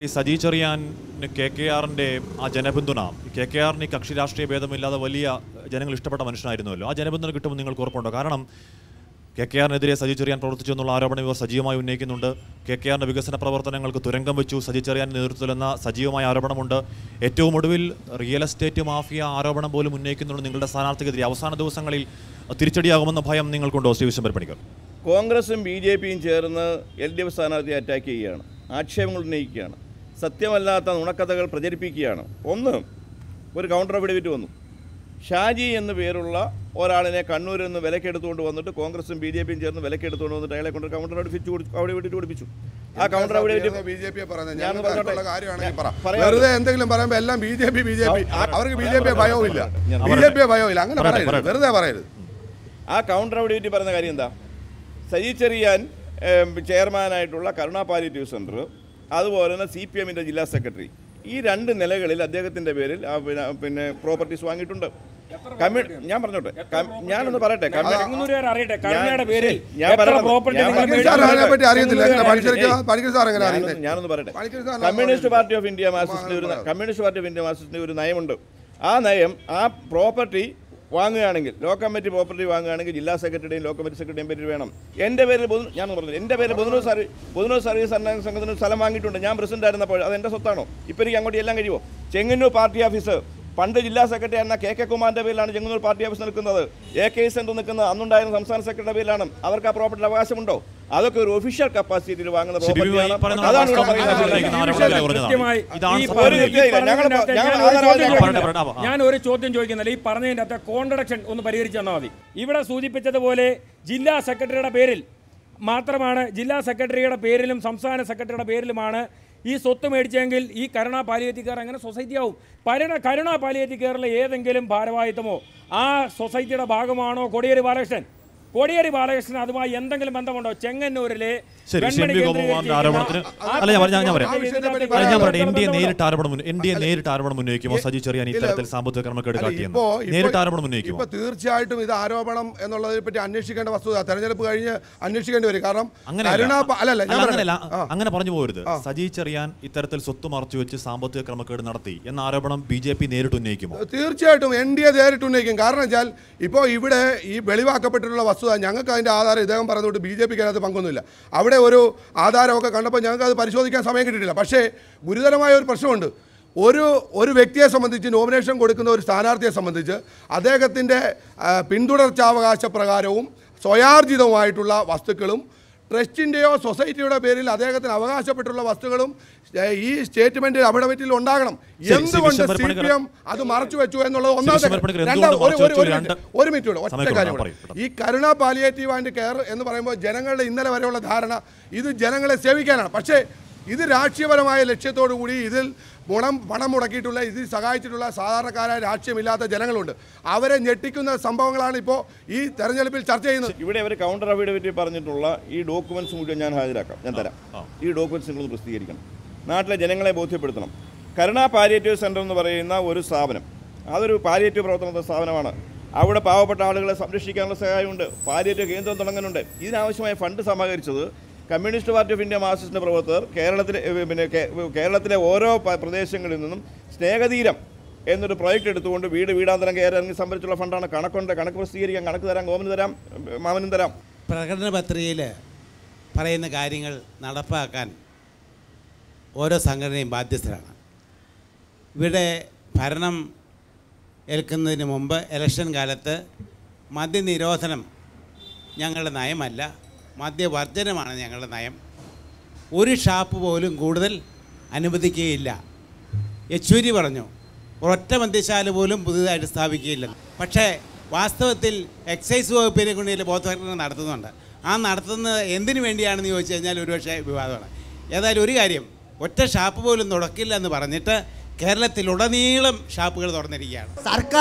ഈ സജി ചെറിയാന് KKR-ന്റെ ആ ജനപിന്തുണ, KKR-ന് കക്ഷി രാഷ്ട്രീയ ഭേദമില്ലാതെ വലിയ ജനങ്ങൾ ഇഷ്ടപ്പെട്ട മനുഷ്യനായിരുന്നല്ലോ. ആ ജനപിന്തുണ കിട്ടുമ്പോൾ നിങ്ങൾക്ക് ഉറപ്പുണ്ടോ? കാരണം KKR-നെതിരെ സജി ചെറിയാൻ പ്രവർത്തിച്ചു എന്നുള്ള ആരോപണം ഇവർ സജീവമായി ഉന്നയിക്കുന്നുണ്ട്. KKR-ന്റെ വികസന പ്രവർത്തനങ്ങൾക്ക് തുരങ്കം വെച്ചു സജി ചെറിയാൻ്റെ നേതൃത്വത്തിലെന്ന സജീവമായ ആരോപണമുണ്ട്. ഏറ്റവും ഒടുവിൽ റിയൽ എസ്റ്റേറ്റ് മാഫിയ ആരോപണം പോലും ഉന്നയിക്കുന്നുണ്ട് നിങ്ങളുടെ സ്ഥാനാർത്ഥിക്കെതിരെ. അവസാന ദിവസങ്ങളിൽ തിരിച്ചടിയാകുമെന്ന ഭയം നിങ്ങൾക്കുണ്ടോ ശ്രീ വിശ്വംഭർ പണിക്കർ? കോൺഗ്രസും BJP-യും ചേർന്ന് LDF സ്ഥാനാർത്ഥിയെ അറ്റാക്ക് ചെയ്യുകയാണ്, ആക്ഷേപങ്ങൾ ഉന്നയിക്കുകയാണ്, സത്യമല്ലാത്ത നുണക്കഥകൾ പ്രചരിപ്പിക്കുകയാണ്. ഒന്ന്, ഒരു കൗണ്ടർ അഫിഡവിറ്റ് വന്നു. ഷാജി എന്ന പേരുള്ള ഒരാളിനെ കണ്ണൂരിൽ നിന്ന് വിലക്കെടുത്തുകൊണ്ട് വന്നിട്ട് കോൺഗ്രസും BJP-യും ചേർന്ന് വിലക്കെടുത്തുകൊണ്ട് വന്നിട്ട് അയാളെ കൊണ്ട് കൗണ്ടർ അഫിഡവിറ്റ് കൊടുപ്പിച്ചു. ആ കൗണ്ടർ അഫിഡവിറ്റ് വെറുതെ എന്തെങ്കിലും പറയുമ്പോൾ എല്ലാം BJP അവർക്ക് BJP ഭയവുമില്ല, BJP ഭയവുമില്ല, അങ്ങനെ പറയരുത്, വെറുതെ പറയരുത്. ആ കൗണ്ടർ അഫിഡവിറ്റ് പറഞ്ഞ കാര്യം എന്താ? സജി ചെറിയാൻ ചെയർമാനായിട്ടുള്ള കരുണ പാലിയേറ്റീവ് സെൻറ്റർ, അതുപോലെ തന്നെ CPM-ൻ്റെ ജില്ലാ സെക്രട്ടറി, ഈ രണ്ട് നിലകളിൽ അദ്ദേഹത്തിൻ്റെ പേരിൽ പിന്നെ പ്രോപ്പർട്ടീസ് വാങ്ങിയിട്ടുണ്ട്. ഞാൻ പറഞ്ഞോട്ടെ, ഞാനൊന്ന് പറയട്ടെ. ഞാനൊന്ന് പറയട്ടെ. കമ്മ്യൂണിസ്റ്റ് പാർട്ടി ഓഫ് ഇന്ത്യ മാർക്സിസ്റ്റിൻ്റെ ഒരു നയമുണ്ട്. ആ നയം, ആ പ്രോപ്പർട്ടി വാങ്ങുകയാണെങ്കിൽ, ലോ കമ്മിറ്റി പ്രോപ്പർട്ടി വാങ്ങുകയാണെങ്കിൽ ജില്ലാ സെക്രട്ടറിയും ലോ കമ്മിറ്റി സെക്രട്ടറിയും പേര് വേണം. എൻ്റെ പേരിൽ ഞാൻ പറഞ്ഞു, എൻ്റെ പേരിൽ പൊതുനൂർ സർവീസ് സംഘത്തിന് സ്ഥലം വാങ്ങിയിട്ടുണ്ട്. ഞാൻ പ്രസിഡന്റ് ആയിരുന്നപ്പോൾ അത് എൻ്റെ സ്വത്താണോ? ഇപ്പോൾ എനിക്ക് അങ്ങോട്ട് എല്ലാം കഴിയുമോ? ചെങ്ങന്നൂർ പാർട്ടി ഓഫീസ് പണ്ട് ജില്ലാ സെക്രട്ടറി ആയിരുന്ന KK കുമാറിൻ്റെ പേരിലാണ് ചെങ്ങന്നൂർ പാർട്ടി ഓഫീസ് നിൽക്കുന്നത്. AK സെൻറ്റർ നിൽക്കുന്നത് അന്നുണ്ടായിരുന്ന സംസ്ഥാന സെക്രട്ടറിയുടെ പേരിലാണ്. അവർക്ക് ആ പ്രോപ്പർട്ടിയിൽ അവകാശമുണ്ടോ? അതൊക്കെ ഒരു ഒഫീഷ്യൽ കപ്പാസിറ്റിയിൽ വാങ്ങുന്ന പ്രോപ്പർട്ടിയാണ്. ഞാൻ ഒരു ചോദ്യം ചോദിക്കുന്നില്ല, ഈ പറഞ്ഞതിൻ്റെ അകത്ത് കോൺട്രഡിക്ഷൻ ഒന്ന് പരിഹരിച്ചു തന്നാൽ മതി. ഇവിടെ സൂചിപ്പിച്ചതുപോലെ ജില്ലാ സെക്രട്ടറിയുടെ പേരിൽ മാത്രമാണ്, ജില്ലാ സെക്രട്ടറിയുടെ പേരിലും സംസ്ഥാന സെക്രട്ടറിയുടെ പേരിലുമാണ് ഈ സ്വത്ത് മേടിച്ചെങ്കിൽ ഈ കരുണ പാലിയേറ്റീവ് കെയർ എങ്ങനെ സൊസൈറ്റി ആവും? കരുണ പാലിയേറ്റീവ് കെയറിലെ ഏതെങ്കിലും ഭാരവാഹിത്വമോ ആ സൊസൈറ്റിയുടെ ഭാഗമാണോ കോടിയേരി ബാലകൃഷ്ണൻ? കോടിയേരി ബാലകൃഷ്ണൻ അതുമായി എന്തെങ്കിലും ബന്ധമുണ്ടോ? ചെങ്ങന്നൂരിലെ നേരിട്ട് ആരോപണം ഉന്നയിക്കുമോ സജി ചെറിയാൻ ഇത്തരത്തിൽ സാമ്പത്തിക ക്രമക്കേട് കാട്ടിയെന്ന്? നേരിട്ട് ആരോപണം ഉന്നയിക്കുമോ? തീർച്ചയായിട്ടും ഇത് ആരോപണം എന്നുള്ളതിനെ പറ്റി അന്വേഷിക്കേണ്ട വസ്തുത, തെരഞ്ഞെടുപ്പ് കഴിഞ്ഞ് അന്വേഷിക്കേണ്ടി വരും. കാരണം അങ്ങനെ പറഞ്ഞു പോകരുത്. സജി ചെറിയാൻ ഇത്തരത്തിൽ സ്വത്ത് മറച്ചു വെച്ച് സാമ്പത്തിക ക്രമക്കേട് നടത്തി എന്ന ആരോപണം BJP നേരിട്ട് ഉന്നയിക്കുമോ? തീർച്ചയായിട്ടും NDA നേരിട്ട് ഉന്നയിക്കും. കാരണം വെച്ചാൽ ഇപ്പോൾ ഇവിടെ ഈ വെളിവാക്കപ്പെട്ടിട്ടുള്ള വസ്തുത, ഞങ്ങൾക്ക് അതിൻ്റെ ആധാരം ഇദ്ദേഹം പറഞ്ഞുകൊണ്ട് BJP-ക്ക് അതിനകത്ത് പങ്കൊന്നുമില്ല. അവിടെ ഒരു ആധാരമൊക്കെ കണ്ടപ്പോൾ ഞങ്ങൾക്ക് അത് പരിശോധിക്കാൻ സമയം കിട്ടിയിട്ടില്ല. പക്ഷേ ഗുരുതരമായ ഒരു പ്രശ്നമുണ്ട്. ഒരു വ്യക്തിയെ സംബന്ധിച്ച്, നോമിനേഷൻ കൊടുക്കുന്ന ഒരു സ്ഥാനാർത്ഥിയെ സംബന്ധിച്ച് അദ്ദേഹത്തിൻ്റെ പിന്തുടർച്ചാവകാശ പ്രകാരവും സ്വയാർജിതവുമായിട്ടുള്ള വസ്തുക്കളും ട്രസ്റ്റിൻ്റെയോ സൊസൈറ്റിയുടെ പേരിൽ അദ്ദേഹത്തിന് അവകാശപ്പെട്ടുള്ള വസ്തുക്കളും ഈ സ്റ്റേറ്റ്മെന്റിൽ അഫിഡവിറ്റിൽ ഉണ്ടാകണം. എന്തുകൊണ്ട് CPM അത് മറച്ചു വെച്ചു എന്നുള്ളത് ഒന്നാമത്തെ. ഒരു മിനിറ്റ് കൂടെ, ഒറ്റ കാര്യം. ഈ കരുണ പാലിയേറ്റീവ് ആൻഡ് കെയർ എന്ന് പറയുമ്പോൾ ജനങ്ങളുടെ ഇന്നലെ വരെയുള്ള ധാരണ ഇത് ജനങ്ങളെ സേവിക്കാനാണ്. പക്ഷേ ഇത് രാഷ്ട്രീയപരമായ ലക്ഷ്യത്തോടു കൂടി ഇതിൽ പണം മുടക്കിയിട്ടുള്ള, ഇതിൽ സഹായിച്ചിട്ടുള്ള സാധാരണക്കാരായ രാഷ്ട്രീയമില്ലാത്ത ജനങ്ങളുണ്ട്. അവരെ ഞെട്ടിക്കുന്ന സംഭവങ്ങളാണ് ഇപ്പോൾ ഈ തെരഞ്ഞെടുപ്പിൽ ചർച്ച ചെയ്യുന്നത്. ഇവിടെ അവർ കൗണ്ടർ അഫിഡവിറ്റ് പറഞ്ഞിട്ടുള്ള ഈ ഡോക്യുമെന്റ്സ് മുഴുവൻ ഞാൻ ഹാജരാക്കാം, ഞാൻ തരാം. ഈ ഡോക്യുമെന്റ്സ് നിങ്ങൾ പ്രസിദ്ധീകരിക്കണം, നാട്ടിലെ ജനങ്ങളെ ബോധ്യപ്പെടുത്തണം. കരുണ പാലിയേറ്റീവ് സെൻറ്റർ എന്ന് പറയുന്ന ഒരു സ്ഥാപനം, അതൊരു പാലിയേറ്റീവ് പ്രവർത്തന സ്ഥാപനമാണ്. അവിടെ പാവപ്പെട്ട ആളുകളെ സംരക്ഷിക്കാനുള്ള സഹായമുണ്ട്. പാലിയേറ്റീവ് കേന്ദ്രം തുടങ്ങുന്നുണ്ട്. ഇതിനാവശ്യമായ ഫണ്ട് സമാഹരിച്ചത് communist party of India Marxist പ്രവർത്തകർ കേരളത്തിലെ ഓരോ പ്രദേശങ്ങളിൽ നിന്നും സ്നേഹതീരം എന്നൊരു പ്രോജക്റ്റ് എടുത്തുകൊണ്ട് വീടാന്തരം കയറി ഇറങ്ങി സംഭരിച്ചുള്ള ഫണ്ടാണ്. കണക്ക് പ്രസിദ്ധീകരിക്കാൻ, കണക്ക് തരാം, ഗോമന് തരാം, മാമനും തരാം. പ്രകടന പത്രികയിൽ പറയുന്ന കാര്യങ്ങൾ നടപ്പാക്കാൻ ഓരോ സംഘടനയും ബാധ്യസ്ഥരാണ്. ഇവിടെ ഭരണം ഏൽക്കുന്നതിന് മുമ്പ് ഇലക്ഷൻ കാലത്ത് മദ്യനിരോധനം ഞങ്ങളുടെ നയമല്ല, മദ്യവർജനമാണ് ഞങ്ങളുടെ നയം. ഒരു ഷാപ്പ് പോലും കൂടുതൽ അനുവദിക്കുകയില്ല. യെച്ചൂരി പറഞ്ഞു ഒരൊറ്റ മദ്യശാല പോലും പുതുതായിട്ട് സ്ഥാപിക്കുകയില്ല. പക്ഷേ വാസ്തവത്തിൽ എക്സൈസ് വകുപ്പിനെ കൊണ്ട് ബോധവൽക്കരണം നടത്തുന്നുണ്ട്. ആ നടത്തുന്നത് എന്തിനു വേണ്ടിയാണെന്ന് ചോദിച്ചു കഴിഞ്ഞാൽ ഒരുപക്ഷെ വിവാദമാണ്. ഏതായാലും ഒരു കാര്യം, ഒറ്റ ഷാപ്പ് പോലും തുടക്കില്ല എന്ന് പറഞ്ഞിട്ട് കേരളത്തിലുടനീളം ഷാപ്പുകൾ തുറന്നിരിക്കുകയാണ്.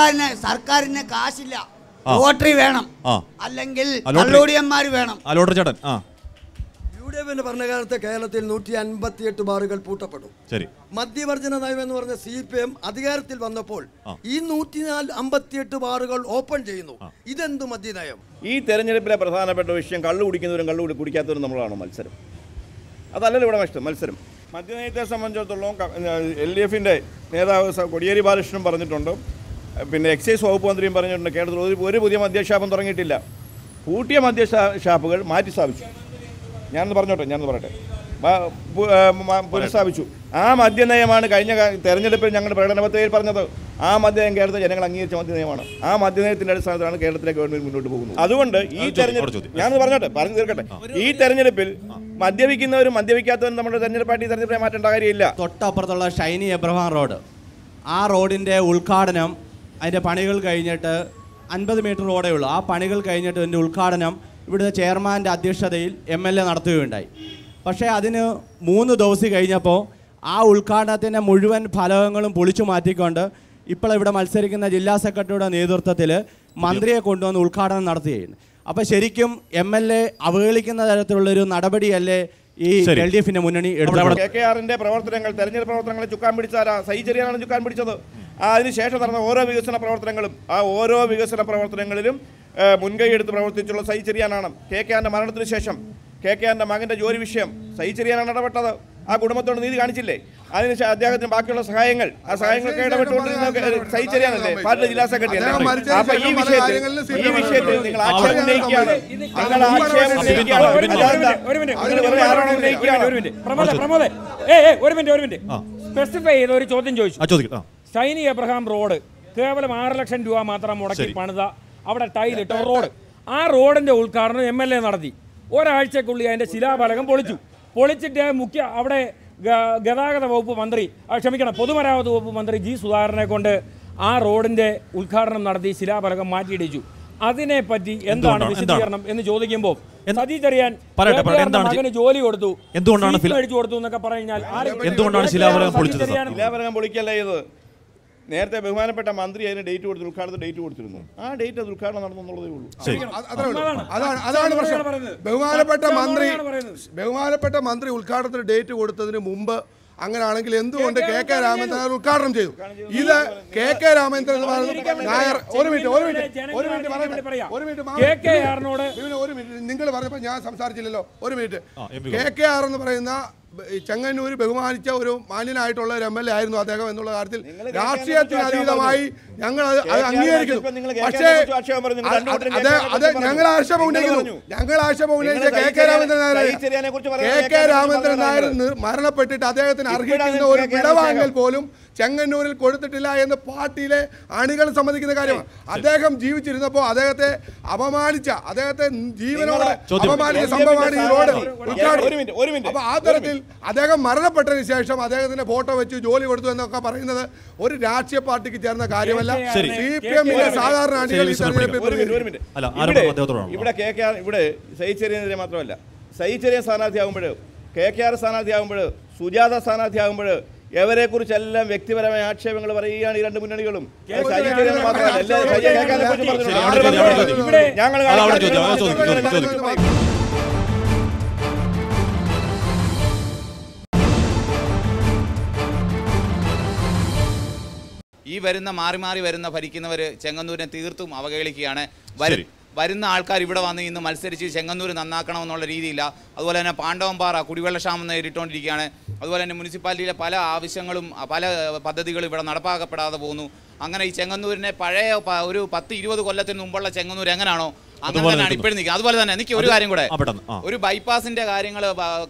സർക്കാരിന് കാശില്ല, ലോട്ടറി വേണം, അല്ലെങ്കിൽ കള്ളോടിയന്മാർ വേണം. UDF ഭരണകാലത്ത് കേരളത്തിൽ 158 ബാറുകൾ പൂട്ടപ്പെട്ടു. മദ്യവർജന നയം എന്ന് പറഞ്ഞ CPM അധികാരത്തിൽ വന്നപ്പോൾ ഈ 158 ബാറുകൾ ഓപ്പൺ ചെയ്യുന്നു. ഇതെന്തു മദ്യനയം? ഈ തെരഞ്ഞെടുപ്പിലെ പ്രധാനപ്പെട്ട വിഷയം കള്ളു കുടിക്കുന്നവരും കള്ളു കുടിക്കാത്തവരും നമ്മളാണോ മത്സരം? അതല്ലല്ലോ ഇവിടെ മത്സരം. മദ്യനയത്തെ സംബന്ധിച്ചിടത്തോളം LDF-ന്റെ നേതാവ് കോടിയേരി ബാലകൃഷ്ണൻ പറഞ്ഞിട്ടുണ്ട്, പിന്നെ എക്സൈസ് വകുപ്പ് മന്ത്രിയും പറഞ്ഞിട്ടുണ്ട്, കേരളത്തിൽ ഒരു പുതിയ മദ്യഷാപ്പും തുടങ്ങിയിട്ടില്ല. പൂട്ടിയ മദ്യഷാപ്പുകൾ മാറ്റി സ്ഥാപിച്ചു. ഞാനൊന്ന് പറയട്ടെ, പുനഃസ്ഥാപിച്ചു. ആ മദ്യനയമാണ് കഴിഞ്ഞ തെരഞ്ഞെടുപ്പിൽ ഞങ്ങളുടെ പ്രകടനപത്രികയിൽ പറഞ്ഞത്. ആ മദ്യനയം കേരളത്തിൽ ജനങ്ങൾ അംഗീകരിച്ച മദ്യനയമാണ്. ആ മദ്യനയത്തിന്റെ അടിസ്ഥാനത്തിലാണ് കേരളത്തിലെ ഗവൺമെന്റ് മുന്നോട്ട് പോകുന്നത്. അതുകൊണ്ട് ഈ തെരഞ്ഞെടുപ്പ് പറഞ്ഞു തീർക്കട്ടെ, ഈ തെരഞ്ഞെടുപ്പിൽ മദ്യപിക്കുന്നവരും മദ്യപിക്കാത്തവരും നമ്മുടെ തെരഞ്ഞെടുപ്പായിട്ട് മാറ്റേണ്ട കാര്യമില്ല. തൊട്ടപ്പുറത്തുള്ള ഷൈനി എബ്രഹാം റോഡ്, ആ റോഡിൻ്റെ ഉദ്ഘാടനം, അതിൻ്റെ പണികൾ കഴിഞ്ഞിട്ട് 50 മീറ്റർ റോഡേ ഉള്ളൂ. ആ പണികൾ കഴിഞ്ഞിട്ട് അതിൻ്റെ ഉദ്ഘാടനം ഇവിടുത്തെ ചെയർമാൻ്റെ അധ്യക്ഷതയിൽ MLA നടത്തുകയുണ്ടായി. പക്ഷേ അതിന് 3 ദിവസം കഴിഞ്ഞപ്പോൾ ആ ഉദ്ഘാടനത്തിൻ്റെ മുഴുവൻ ഫലകങ്ങളും പൊളിച്ചു മാറ്റിക്കൊണ്ട് ഇപ്പോൾ ഇവിടെ മത്സരിക്കുന്ന ജില്ലാ സെക്രട്ടറിയുടെ നേതൃത്വത്തിൽ മന്ത്രിയെ കൊണ്ടുവന്ന് ഉദ്ഘാടനം നടത്തുകയാണ്. അപ്പോൾ ശരിക്കും MLA അവഹേളിക്കുന്ന തരത്തിലുള്ളൊരു നടപടിയല്ലേ ഈ LDF-ന്റെ മുന്നണി എടുത്തത്? KKR-ന്റെ പ്രവർത്തനങ്ങൾ, തെരഞ്ഞെടുപ്പ് പ്രവർത്തനങ്ങളെ ചുക്കാൻ പിടിച്ചാരാ? സൈചര്യനാണ് ചുക്കാൻ പിടിച്ചത്. അതിനുശേഷം നടന്ന ഓരോ വികസന പ്രവർത്തനങ്ങളും, ആ ഓരോ വികസന പ്രവർത്തനങ്ങളിലും മുൻകൈയെടുത്ത് പ്രവർത്തിച്ചുള്ള സൈചര്യാനാണ്. KKR-ന്റെ മരണത്തിന് ശേഷം KKR-ന്റെ മകൻ്റെ ജോലി വിഷയം സൈചര്യാനാണ് ഇടപെട്ടത്. ആ കുടുംബത്തോട് നീതി കാണിച്ചില്ലേ? അതിനുശേഷം അദ്ദേഹത്തിന് ബാക്കിയുള്ള സഹായങ്ങൾ, ആ സഹായങ്ങളൊക്കെ ഇടപെട്ടുകൊണ്ടിരുന്ന സൈചര്യാനല്ലേ, പാർട്ടി ജില്ലാ സെക്രട്ടറി അല്ലേ? അപ്പൊ ഈ വിഷയത്തിൽ നിങ്ങൾ ആക്ഷേപം ഉന്നയിക്കുകയാണ്. സ്പെസിഫൈ ചെയ്ത ഒരു ചോദ്യം ചോദിച്ചു. ഷൈനി എബ്രഹാം റോഡ് കേവലം 6 ലക്ഷം രൂപ മാത്രം മുടക്കി പണിത, അവിടെ ടൈലിട്ട റോഡ്, ആ റോഡിന്റെ ഉദ്ഘാടനം MLA നടത്തി. ഒരാഴ്ചക്കുള്ളിൽ അതിന്റെ ശിലാഫലകം പൊളിച്ചിട്ട് അവിടെ ഗതാഗത വകുപ്പ് മന്ത്രി, പൊതുമരാമത്ത് വകുപ്പ് മന്ത്രി G. സുധാകരനെ കൊണ്ട് ആ റോഡിന്റെ ഉദ്ഘാടനം നടത്തി ശിലാഫലകം മാറ്റിയിടിച്ചു. അതിനെപ്പറ്റി എന്താണ് വിശദീകരണം എന്ന് ചോദിക്കുമ്പോൾ സജി ചെറിയാൻ മകന് ജോലി കൊടുത്തു, മേടിച്ചു കൊടുത്തു എന്നൊക്കെ പറഞ്ഞാൽ എന്തുകൊണ്ടാണ് ശിലാഫലകം പൊളിക്കല്ല ചെയ്തത്? നേരത്തെ ബഹുമാനപ്പെട്ട മന്ത്രി അതിന് ഡേറ്റ് കൊടുത്തു, ഉദ്ഘാടന ഡേറ്റ് കൊടുത്തിരുന്നു. ആ ഡേറ്റ് അത് ഉദ്ഘാടനം നടന്നുള്ളതേ ഉള്ളൂ. അതാണ് പ്രശ്നം. ബഹുമാനപ്പെട്ട മന്ത്രി ഉദ്ഘാടനത്തിന് ഡേറ്റ് കൊടുത്തതിന് മുമ്പ് അങ്ങനെയാണെങ്കിൽ എന്തുകൊണ്ട് KK രാമേന്ദ്രൻ ഉദ്ഘാടനം ചെയ്തു? ഇത് KK രാമേന്ദ്രൻ നായർ നിങ്ങൾ പറഞ്ഞപ്പോൾ ഞാൻ സംസാരിച്ചില്ലല്ലോ. ഒരു മിനിറ്റ്. KKR എന്ന് പറയുന്ന ചെങ്ങന്നൂർ ബഹുമാനിച്ച ഒരു മാന്യനായിട്ടുള്ള ഒരു MLA ആയിരുന്നു അദ്ദേഹം എന്നുള്ള കാര്യത്തിൽ രാഷ്ട്രീയത്തിന് അതീതമായി ഞങ്ങൾ അത് അംഗീകരിക്കുന്നു. പക്ഷേ അത് ഞങ്ങൾ ആക്ഷേപം ഉന്നയിക്കുന്നു. KK രാമേന്ദ്രൻ നായർ മരണപ്പെട്ടിട്ട് അദ്ദേഹത്തിന് അർഹിക്കുന്ന ഒരു വിടവാങ്ങൽ പോലും ചെങ്ങന്നൂരിൽ കൊടുത്തിട്ടില്ല എന്ന് പാർട്ടിയിലെ അണികൾ സമ്മതിക്കുന്ന കാര്യമാണ്. അദ്ദേഹം ജീവിച്ചിരുന്നപ്പോൾ അദ്ദേഹത്തെ അപമാനിച്ച, അദ്ദേഹത്തെ ജീവനോടെ അപമാനിച്ച സംഭവമാണ് ഈ റോഡ് ഉദ്ഘാടനം. അപ്പൊ ആ തരത്തിൽ അദ്ദേഹം മരണപ്പെട്ടതിന് ശേഷം അദ്ദേഹത്തിന്റെ ഫോട്ടോ വെച്ച് ജോലി കൊടുത്തു എന്നൊക്കെ പറയുന്നത് ഒരു രാഷ്ട്രീയ പാർട്ടിക്ക് ചേർന്ന കാര്യമല്ല. CPM-ന്റെ സാധാരണ അണികൾ ഈ തെരഞ്ഞെടുപ്പിൽ ഇവിടെ സൈചര്യനെതിരെ മാത്രമല്ല, സൈചര്യ സ്ഥാനാർത്ഥിയാകുമ്പോൾ, KKR സ്ഥാനാർത്ഥിയാകുമ്പോൾ, സുജാത സ്ഥാനാർത്ഥിയാകുമ്പോൾ എവരെ കുറിച്ചെല്ലാം വ്യക്തിപരമായ ആക്ഷേപങ്ങൾ പറയുകയാണ് ഈ രണ്ട് മുന്നണികളും. ഈ വരുന്ന മാറി വരുന്ന ഭരിക്കുന്നവർ ചെങ്ങന്നൂരിനെ തീർത്തും അവഹേളിക്കുകയാണ്. വരുന്ന ആൾക്കാർ ഇവിടെ വന്ന് ഇന്ന് മത്സരിച്ച് ചെങ്ങന്നൂർ നന്നാക്കണമെന്നുള്ള രീതിയില്ല. അതുപോലെ തന്നെ പാണ്ഡവംപാറ കുടിവെള്ളക്ഷാമം നേരിട്ടുകൊണ്ടിരിക്കുകയാണ്. അതുപോലെ തന്നെ മുനിസിപ്പാലിറ്റിയിലെ പല ആവശ്യങ്ങളും പല പദ്ധതികളും ഇവിടെ നടപ്പാക്കപ്പെടാതെ പോകുന്നു. അങ്ങനെ ഈ ചെങ്ങന്നൂരിനെ പഴയ ഒരു 10-20 കൊല്ലത്തിന് മുമ്പുള്ള ചെങ്ങന്നൂർ എങ്ങനെയാണോ അങ്ങനെ തന്നെയാണ് ഇപ്പോഴും നിൽക്കുന്നത്. അതുപോലെ തന്നെ എനിക്ക് ഒരു കാര്യം കൂടെ, ഒരു ബൈപ്പാസിൻ്റെ കാര്യങ്ങൾ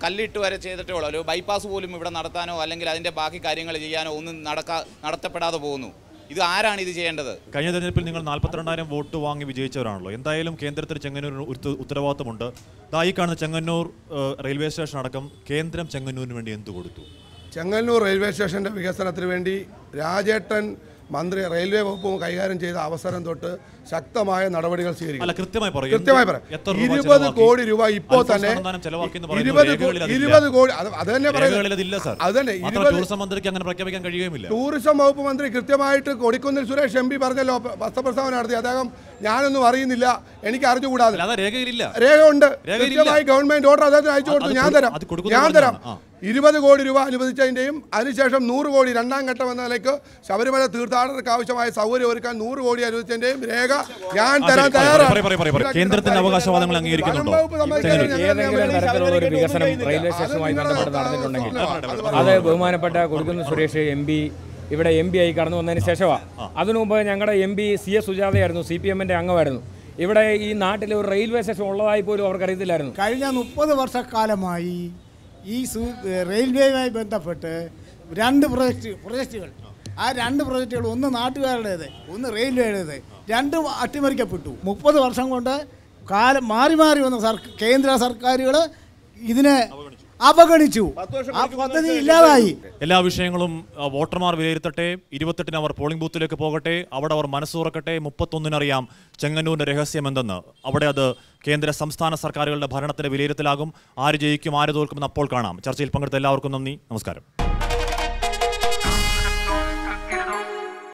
കല്ലിട്ട് വരെ ചെയ്തിട്ടേ ഉള്ളൂ. ഒരു ബൈപ്പാസ് പോലും ഇവിടെ നടത്താനോ അല്ലെങ്കിൽ അതിൻ്റെ ബാക്കി കാര്യങ്ങൾ ചെയ്യാനോ ഒന്നും നടത്തപ്പെടാതെ പോകുന്നു. ഇത് ആരാണ് ഇത് ചെയ്യേണ്ടത്? കഴിഞ്ഞ തെരഞ്ഞെടുപ്പിൽ നിങ്ങൾ 42,000 വോട്ട് വാങ്ങി വിജയിച്ചവരാണല്ലോ. എന്തായാലും കേന്ദ്രത്തിൽ ചെങ്ങന്നൂരിന് ഉത്തരവാദിത്തമുണ്ട്. ഈ കാണുന്ന ചെങ്ങന്നൂർ റെയിൽവേ സ്റ്റേഷൻ അടക്കം കേന്ദ്രം ചെങ്ങന്നൂരിന് വേണ്ടി എന്ത് കൊടുത്തു? ചെങ്ങന്നൂർ റെയിൽവേ സ്റ്റേഷൻ്റെ വികസനത്തിന് വേണ്ടി രാജേട്ടൻ മന്ത്രി റെയിൽവേ വകുപ്പ് കൈകാര്യം ചെയ്ത അവസരം തൊട്ട് ശക്തമായ നടപടികൾ സ്വീകരിക്കും. കൃത്യമായി പറയാം. 20 കോടി രൂപ ഇപ്പോൾ തന്നെ 20 കോടി അത് തന്നെ ടൂറിസം വകുപ്പ് മന്ത്രി കൃത്യമായിട്ട് കൊടിക്കുന്നിൽ സുരേഷ് MP പറഞ്ഞല്ലോ, വസ്ത്രപ്രസ്താവന നടത്തി. അദ്ദേഹം ഞാനൊന്നും അറിയുന്നില്ല, എനിക്ക് അറിഞ്ഞുകൂടാതെ. രേഖ ഉണ്ട്, കൃത്യമായി ഗവൺമെന്റ് ഓർഡർ അദ്ദേഹത്തിന് അയച്ചു കൊടുത്തു. ഞാൻ തരാം 20 കോടി രൂപ അനുവദിച്ചതിൻ്റെയും അതിനുശേഷം 100 കോടി 2ാം ഘട്ടം എന്ന നിലയ്ക്ക് ശബരിമല തീർത്ഥാടകർക്ക് ആവശ്യമായ സൗകര്യം ഒരുക്കാൻ 100 കോടി അനുവദിച്ചതിൻ്റെയും രേഖ ഞാൻ തരാൻ തയ്യാറാണ്. കേന്ദ്രത്തിന്റെ അവകാശവാദങ്ങൾ അംഗീകരിക്കുന്നുണ്ടോ? ഏതെങ്കിലും തരത്തിലുള്ള ഒരു വികസനം റെയിൽവേ സ്റ്റേഷനുമായി ബന്ധപ്പെട്ട് നടന്നിട്ടുണ്ടെങ്കിൽ അത് ബഹുമാനപ്പെട്ട കൊടുക്കുന്ന സുരേഷ് MP ഇവിടെ MP ആയി കടന്നു വന്നതിന് ശേഷമാണ്. അതിനു മുമ്പ് ഞങ്ങളുടെ MP CS സുജാതയായിരുന്നു, CPM-ന്റെ അംഗമായിരുന്നു. ഇവിടെ ഈ നാട്ടിൽ ഒരു റെയിൽവേ സ്റ്റേഷൻ ഉള്ളതായി പോലും അവർക്കറിയത്തില്ലായിരുന്നു. കഴിഞ്ഞ 30 വർഷക്കാലമായി ഈ റെയിൽവേയുമായി ബന്ധപ്പെട്ട് 2 പ്രൊജക്റ്റുകൾ, ആ 2 പ്രൊജക്റ്റുകൾ, ഒന്ന് നാട്ടുകാരുടേത്, ഒന്ന് റെയിൽവേയുടേത്, രണ്ടും അട്ടിമറിക്കപ്പെട്ടു. 30 വർഷം കൊണ്ട് മാറി മാറി വന്ന കേന്ദ്ര സർക്കാരുകൾ ഇതിനെ അവഗണിച്ചു. ആ പദ്ധതി ഇല്ലാതായി. എല്ലാ വിഷയങ്ങളും വോട്ടർമാർ വിലയിരുത്തട്ടെ. 28-ന് അവർ പോളിംഗ് ബൂത്തിലേക്ക് പോകട്ടെ. അവിടെ അവർ മനസ്സ് തുറക്കട്ടെ. 31-ന് അറിയാം ചെങ്ങന്നൂരിന്റെ രഹസ്യം എന്തെന്ന്. അവിടെ അത് കേന്ദ്ര സംസ്ഥാന സർക്കാരുകളുടെ ഭരണത്തിന്റെ വിലയിരുത്തലാകും. ആര് ജയിക്കും ആര് തോൽക്കുമെന്ന് അപ്പോൾ കാണാം. ചർച്ചയിൽ പങ്കെടുത്ത എല്ലാവർക്കും നന്ദി. നമസ്കാരം.